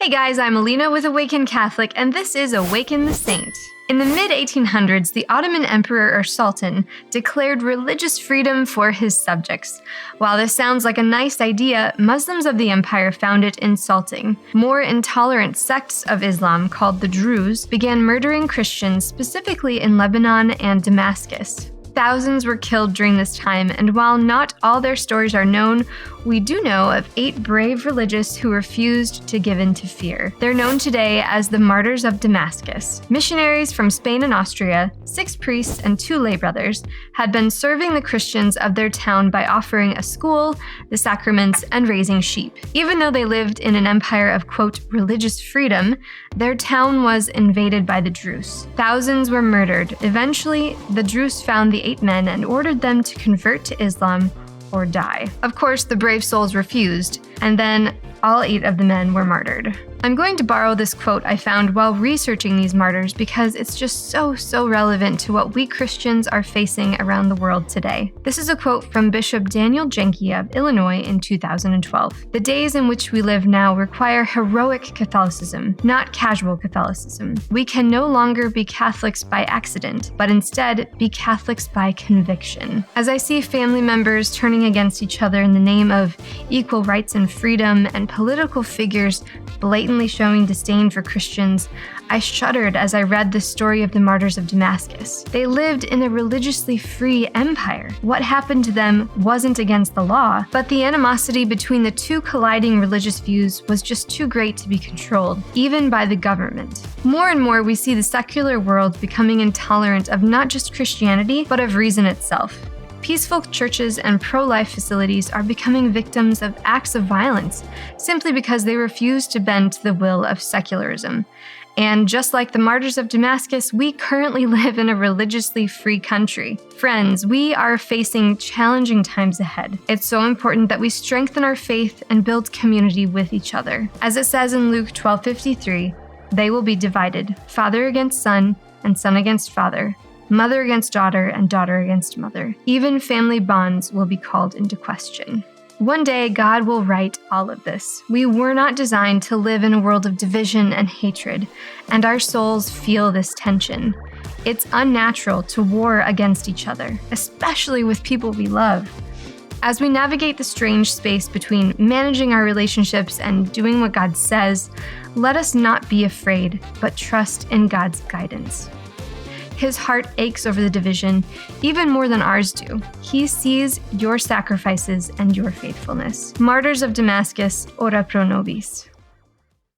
Hey guys, I'm Alina with Awaken Catholic, and this is Awaken the Saint. In the mid-1800s, the Ottoman Emperor or Sultan declared religious freedom for his subjects. While this sounds like a nice idea, Muslims of the empire found it insulting. More intolerant sects of Islam, called the Druz, began murdering Christians, specifically in Lebanon and Damascus. Thousands were killed during this time, and while not all their stories are known, we do know of 8 brave religious who refused to give in to fear. They're known today as the Martyrs of Damascus. Missionaries from Spain and Austria, 6 priests and 2 lay brothers, had been serving the Christians of their town by offering a school, the sacraments, and raising sheep. Even though they lived in an empire of, quote, religious freedom, their town was invaded by the Druz. Thousands were murdered. Eventually, the Druz found the 8 men and ordered them to convert to Islam or die. Of course, the brave souls refused, and then all 8 of the men were martyred. I'm going to borrow this quote I found while researching these martyrs because it's just so relevant to what we Christians are facing around the world today. This is a quote from Bishop Daniel Jenke of Illinois in 2012. The days in which we live now require heroic Catholicism, not casual Catholicism. We can no longer be Catholics by accident, but instead be Catholics by conviction. As I see family members turning against each other in the name of equal rights and freedom, and political figures blatantly showing disdain for Christians, I shuddered as I read the story of the Martyrs of Damascus. They lived in a religiously free empire. What happened to them wasn't against the law, but the animosity between the 2 colliding religious views was just too great to be controlled, even by the government. More and more, we see the secular world becoming intolerant of not just Christianity, but of reason itself. Peaceful churches and pro-life facilities are becoming victims of acts of violence simply because they refuse to bend to the will of secularism. And just like the Martyrs of Damascus, we currently live in a religiously free country. Friends, we are facing challenging times ahead. It's so important that we strengthen our faith and build community with each other. As it says in Luke 12:53, they will be divided, father against son, and son against father, mother against daughter, and daughter against mother. Even family bonds will be called into question. One day, God will right all of this. We were not designed to live in a world of division and hatred, and our souls feel this tension. It's unnatural to war against each other, especially with people we love. As we navigate the strange space between managing our relationships and doing what God says, let us not be afraid, but trust in God's guidance. His heart aches over the division, even more than ours do. He sees your sacrifices and your faithfulness. Martyrs of Damascus, ora pro nobis.